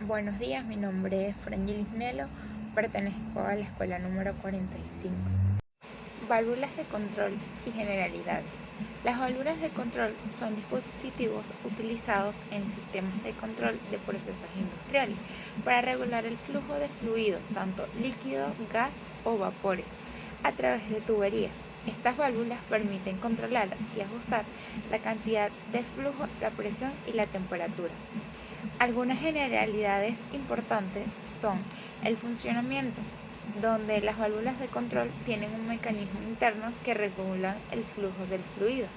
Buenos días, mi nombre es Frangelis Nelo, pertenezco a la escuela número 45. Válvulas de control y generalidades. Las válvulas de control son dispositivos utilizados en sistemas de control de procesos industriales para regular el flujo de fluidos, tanto líquido, gas o vapores, a través de tuberías. Estas válvulas permiten controlar y ajustar la cantidad de flujo, la presión y la temperatura. Algunas generalidades importantes son el funcionamiento, donde las válvulas de control tienen un mecanismo interno que regula el flujo del fluido.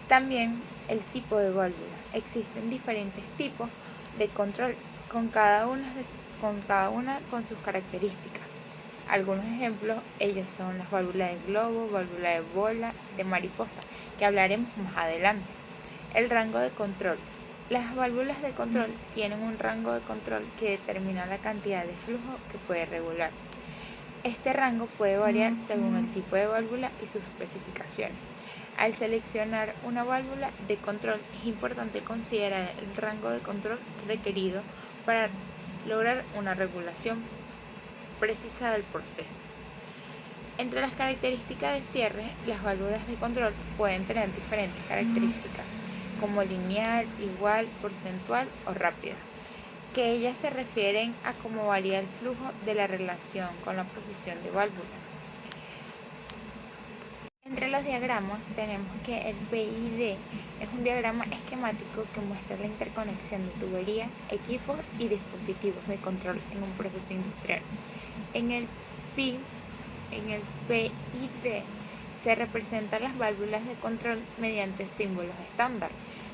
También el tipo de válvula. Existen diferentes tipos de control con cada una con sus características. Algunos ejemplos, ellos son las válvulas de globo, válvula de bola, de mariposa, que hablaremos más adelante. El rango de control. Las válvulas de control tienen un rango de control que determina la cantidad de flujo que puede regular. Este rango puede variar según el tipo de válvula y sus especificaciones. Al seleccionar una válvula de control es importante considerar el rango de control requerido para lograr una regulación precisa del proceso. Entre las características de cierre, las válvulas de control pueden tener diferentes características, como lineal, igual, porcentual o rápida, que ellas se refieren a cómo varía el flujo de la relación con la posición de válvula. Entre los diagramas tenemos que el PID es un diagrama esquemático que muestra la interconexión de tuberías, equipos y dispositivos de control en un proceso industrial. En el PID se representan las válvulas de control mediante símbolos estándar,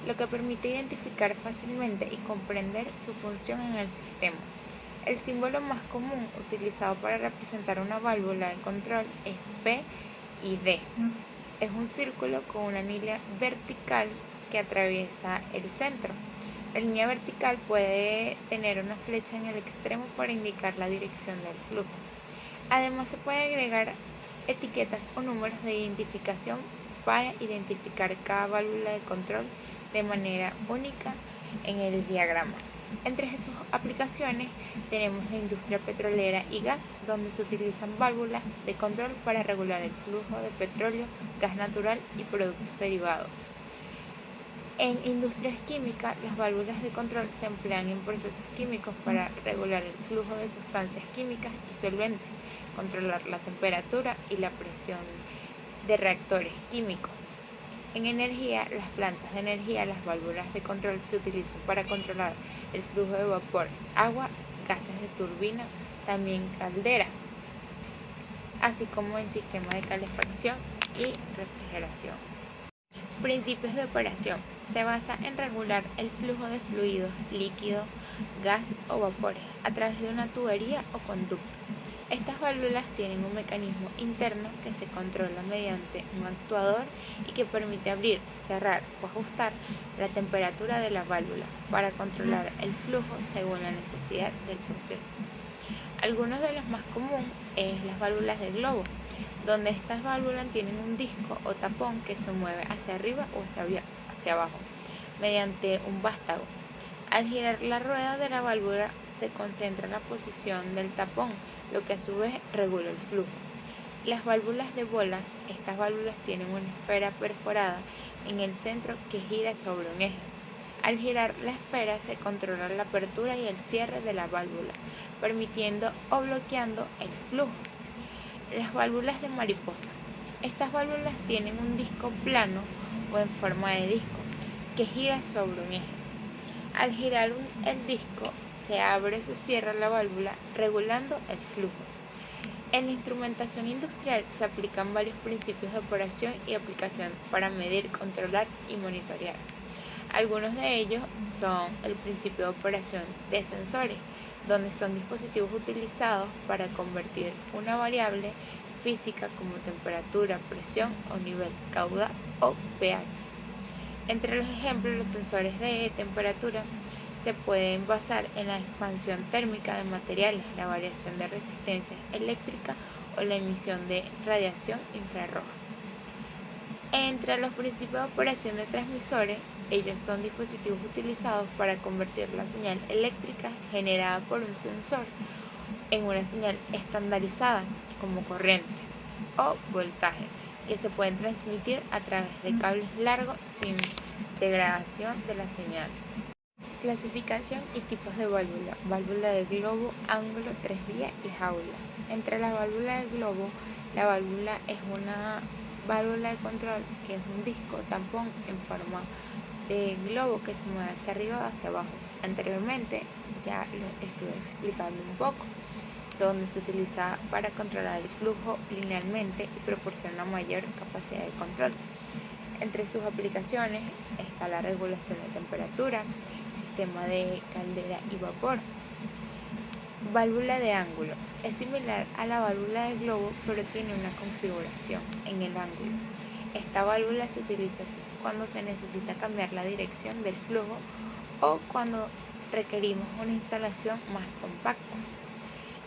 lo que permite identificar fácilmente y comprender su función en el sistema. El símbolo más común utilizado para representar una válvula de control es PID. Es un círculo con una línea vertical que atraviesa el centro. La línea vertical puede tener una flecha en el extremo para indicar la dirección del flujo. Además, se puede agregar etiquetas o números de identificación para identificar cada válvula de control de manera única en el diagrama. Entre sus aplicaciones tenemos la industria petrolera y gas, donde se utilizan válvulas de control para regular el flujo de petróleo, gas natural y productos derivados. En industrias químicas, las válvulas de control se emplean en procesos químicos para regular el flujo de sustancias químicas y solventes, controlar la temperatura y la presión de reactores químicos. En energía, las plantas de energía, las válvulas de control se utilizan para controlar el flujo de vapor, agua, gases de turbina, también caldera, así como en sistemas de calefacción y refrigeración. Principios de operación. Se basa en regular el flujo de fluidos, líquido, gas o vapores a través de una tubería o conducto. Estas válvulas tienen un mecanismo interno que se controla mediante un actuador y que permite abrir, cerrar o ajustar la temperatura de la válvula para controlar el flujo según la necesidad del proceso. Algunos de los más comunes es las válvulas de globo, donde estas válvulas tienen un disco o tapón que se mueve hacia arriba o hacia abajo mediante un vástago. Al girar la rueda de la válvula se concentra en la posición del tapón, lo que a su vez regula el flujo. Las válvulas de bola, estas válvulas tienen una esfera perforada en el centro que gira sobre un eje. Al girar la esfera se controla la apertura y el cierre de la válvula, permitiendo o bloqueando el flujo. Las válvulas de mariposa. Estas válvulas tienen un disco plano o en forma de disco que gira sobre un eje. Al girar el disco se abre o se cierra la válvula regulando el flujo. En la instrumentación industrial se aplican varios principios de operación y aplicación para medir, controlar y monitorear. Algunos de ellos son el principio de operación de sensores, donde son dispositivos utilizados para convertir una variable física como temperatura, presión o nivel, caudal o pH. Entre los ejemplos, los sensores de temperatura se pueden basar en la expansión térmica de materiales, la variación de resistencia eléctrica o la emisión de radiación infrarroja. Entre los principios de operación de transmisores, ellos son dispositivos utilizados para convertir la señal eléctrica generada por un sensor en una señal estandarizada como corriente o voltaje, que se pueden transmitir a través de cables largos sin degradación de la señal. Clasificación y tipos de válvula. Válvula de globo, ángulo, tres vías y jaula. Entre las válvulas de globo, la válvula es una válvula de control que es un disco tampón en forma de globo que se mueve hacia arriba o hacia abajo. Anteriormente ya lo estuve explicando un poco, donde se utiliza para controlar el flujo linealmente y proporciona mayor capacidad de control. Entre sus aplicaciones está la regulación de temperatura, sistema de caldera y vapor. Válvula de ángulo. Es similar a la válvula de globo, pero tiene una configuración en el ángulo. Esta válvula se utiliza cuando se necesita cambiar la dirección del flujo o cuando requerimos una instalación más compacta.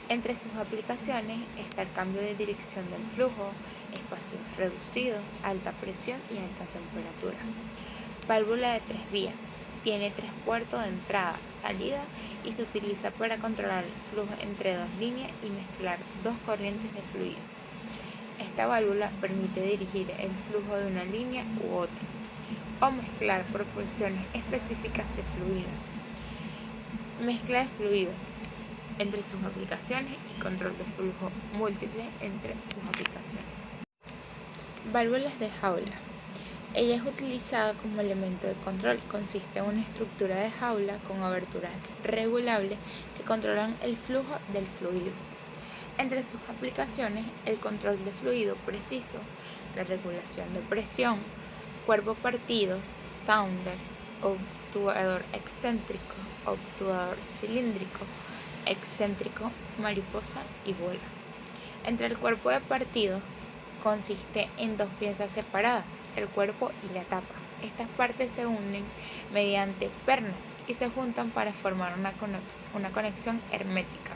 Entre sus aplicaciones está el cambio de dirección del flujo, espacios reducidos, alta presión y alta temperatura. Válvula de tres vías. Tiene tres puertos de entrada, salida y se utiliza para controlar el flujo entre dos líneas y mezclar dos corrientes de fluido. Esta válvula permite dirigir el flujo de una línea u otra o mezclar proporciones específicas de fluido. Mezcla de fluido. Entre sus aplicaciones y control de flujo múltiple entre sus aplicaciones. Válvulas de jaula. Ella es utilizada como elemento de control. Consiste en una estructura de jaula con aberturas regulables que controlan el flujo del fluido. Entre sus aplicaciones, el control de fluido preciso, la regulación de presión, cuerpo partidos, sounder, obturador excéntrico, obturador cilíndrico, excéntrico, mariposa y bola. Entre el cuerpo de partido consiste en dos piezas separadas, el cuerpo y la tapa. Estas partes se unen mediante pernos y se juntan para formar una conexión hermética.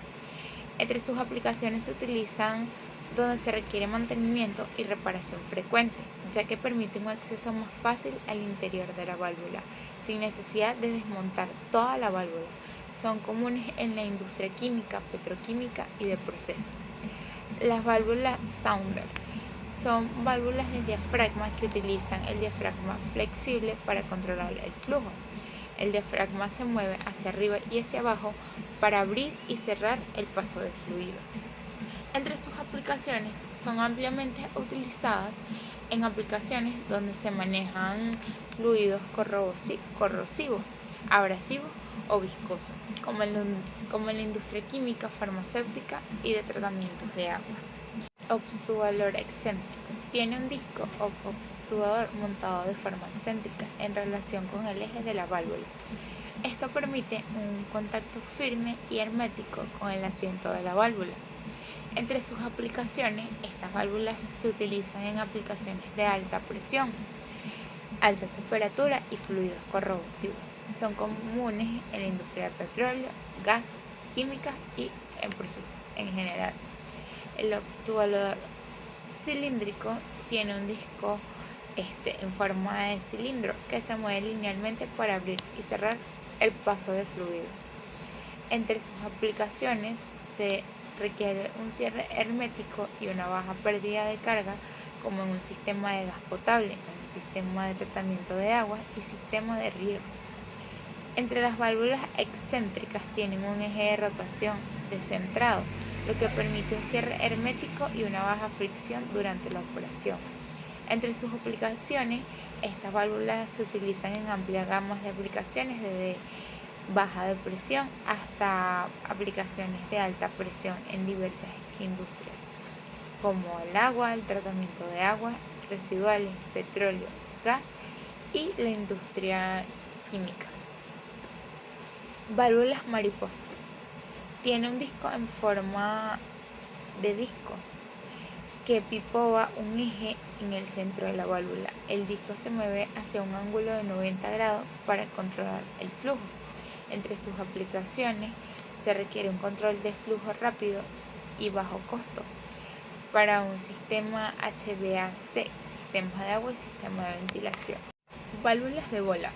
Entre sus aplicaciones se utilizan donde se requiere mantenimiento y reparación frecuente, ya que permiten un acceso más fácil al interior de la válvula, sin necesidad de desmontar toda la válvula. Son comunes en la industria química, petroquímica y de proceso. Las válvulas sounder son válvulas de diafragma que utilizan el diafragma flexible para controlar el flujo. El diafragma se mueve hacia arriba y hacia abajo para abrir y cerrar el paso de fluido. Entre sus aplicaciones son ampliamente utilizadas en aplicaciones donde se manejan fluidos corrosivos, abrasivos o viscosos, como en la industria química, farmacéutica y de tratamientos de agua. Obturador excéntrico. Tiene un disco o obturador montado de forma excéntrica en relación con el eje de la válvula. Esto permite un contacto firme y hermético con el asiento de la válvula. Entre sus aplicaciones, estas válvulas se utilizan en aplicaciones de alta presión, alta temperatura y fluidos corrosivos. Son comunes en la industria del petróleo, gas, química y en procesos en general. El obturador cilíndrico tiene un disco en forma de cilindro que se mueve linealmente para abrir y cerrar el paso de fluidos. Entre sus aplicaciones se requiere un cierre hermético y una baja pérdida de carga, como en un sistema de gas potable, en un sistema de tratamiento de agua y sistema de riego. Entre las válvulas excéntricas tienen un eje de rotación descentrado, lo que permite un cierre hermético y una baja fricción durante la operación. Entre sus aplicaciones, estas válvulas se utilizan en amplias gamas de aplicaciones, desde baja de presión hasta aplicaciones de alta presión en diversas industrias, como el agua, el tratamiento de aguas residuales, petróleo, gas y la industria química. Válvulas mariposa. Tiene un disco en forma de disco que pivota un eje en el centro de la válvula. El disco se mueve hacia un ángulo de 90 grados para controlar el flujo. Entre sus aplicaciones se requiere un control de flujo rápido y bajo costo, para un sistema HVAC, sistemas de agua y sistema de ventilación. Válvulas de bola.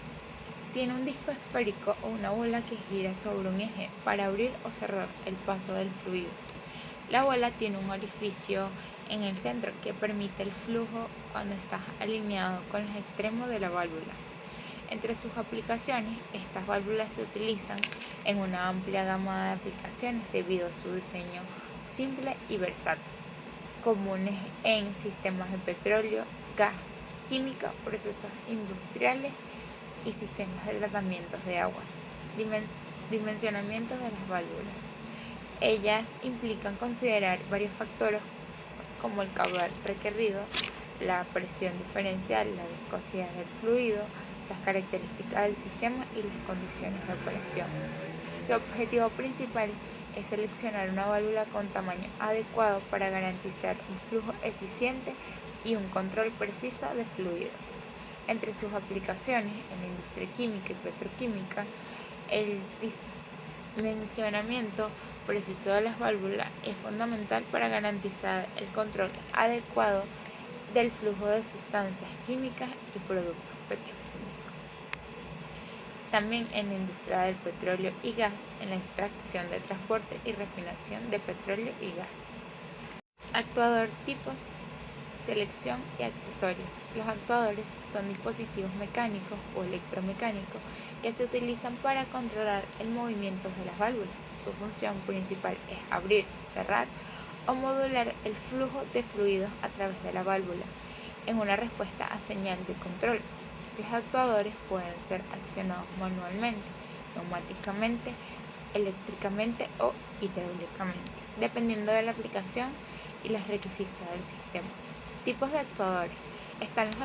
Tiene un disco esférico o una bola que gira sobre un eje para abrir o cerrar el paso del fluido. La bola tiene un orificio en el centro que permite el flujo cuando está alineado con los extremos de la válvula. Entre sus aplicaciones, estas válvulas se utilizan en una amplia gama de aplicaciones debido a su diseño simple y versátil, comunes en sistemas de petróleo, gas, química, procesos industriales y sistemas de tratamientos de agua. Dimensionamientos de las válvulas. Ellas implican considerar varios factores como el caudal requerido, la presión diferencial, la viscosidad del fluido, las características del sistema y las condiciones de operación. Su objetivo principal es seleccionar una válvula con tamaño adecuado para garantizar un flujo eficiente y un control preciso de fluidos. Entre sus aplicaciones en la industria química y petroquímica, el dimensionamiento preciso de las válvulas es fundamental para garantizar el control adecuado del flujo de sustancias químicas y productos petroquímicos. También en la industria del petróleo y gas, en la extracción de transporte y refinación de petróleo y gas. Actuador tipos, selección y accesorios. Los actuadores son dispositivos mecánicos o electromecánicos que se utilizan para controlar el movimiento de las válvulas. Su función principal es abrir, cerrar o modular el flujo de fluidos a través de la válvula en una respuesta a señal de control. Los actuadores pueden ser accionados manualmente, neumáticamente, eléctricamente o hidráulicamente, dependiendo de la aplicación y los requisitos del sistema. Tipos de actuadores. Están los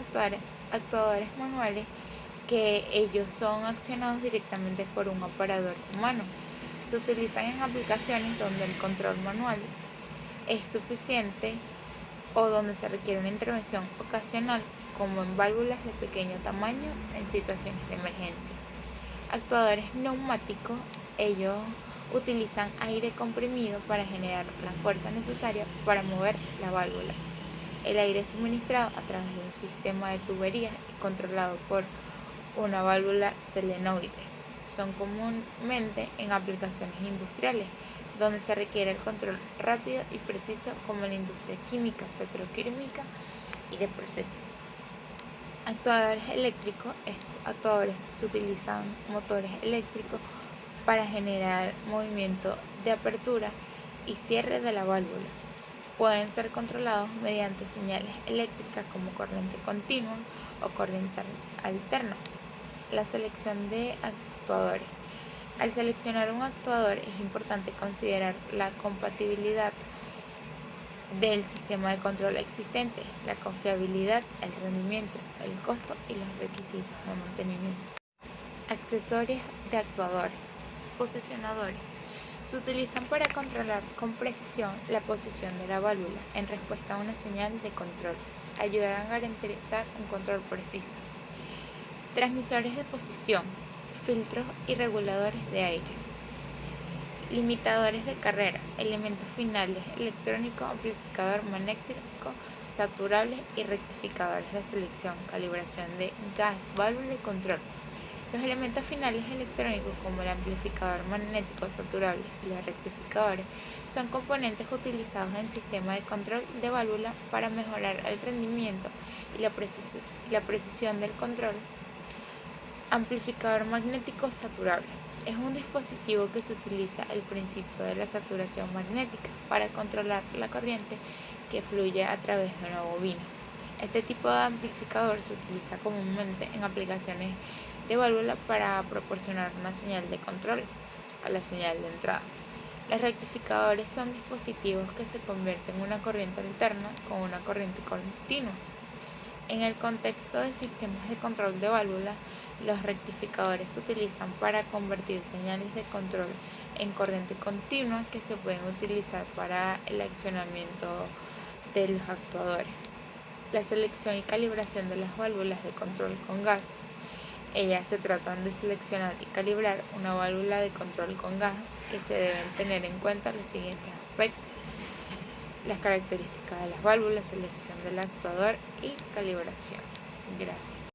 actuadores manuales, que ellos son accionados directamente por un operador humano. Se utilizan en aplicaciones donde el control manual es suficiente o donde se requiere una intervención ocasional, como en válvulas de pequeño tamaño en situaciones de emergencia. Actuadores neumáticos, ellos utilizan aire comprimido para generar la fuerza necesaria para mover la válvula. El aire es suministrado a través de un sistema de tuberías y controlado por una válvula solenoide. Son comúnmente en aplicaciones industriales, donde se requiere el control rápido y preciso, como en la industria química, petroquímica y de procesos. Actuadores eléctricos. Estos actuadores se utilizan motores eléctricos para generar movimiento de apertura y cierre de la válvula. Pueden ser controlados mediante señales eléctricas como corriente continua o corriente alterna. La selección de actuadores. Al seleccionar un actuador es importante considerar la compatibilidad del sistema de control existente, la confiabilidad, el rendimiento, el costo y los requisitos de mantenimiento. Accesorios de actuadores. Posicionadores. Se utilizan para controlar con precisión la posición de la válvula en respuesta a una señal de control. Ayudarán a garantizar un control preciso. Transmisores de posición, filtros y reguladores de aire. Limitadores de carrera, elementos finales electrónico, amplificador magnético, saturables y rectificadores de selección, calibración de gas, válvula y control. Los elementos finales electrónicos, como el amplificador magnético saturable y los rectificadores, son componentes utilizados en sistemas de control de válvula para mejorar el rendimiento y la precisión del control. Amplificador magnético saturable. Es un dispositivo que se utiliza el principio de la saturación magnética para controlar la corriente que fluye a través de una bobina. Este tipo de amplificador se utiliza comúnmente en aplicaciones de válvula para proporcionar una señal de control a la señal de entrada. Los rectificadores son dispositivos que se convierten una corriente alterna con una corriente continua. En el contexto de sistemas de control de válvula, los rectificadores se utilizan para convertir señales de control en corriente continua, que se pueden utilizar para el accionamiento de los actuadores. La selección y calibración de las válvulas de control con gas. Ellas se tratan de seleccionar y calibrar una válvula de control con gas, que se deben tener en cuenta los siguientes aspectos: las características de las válvulas, selección del actuador y calibración. Gracias.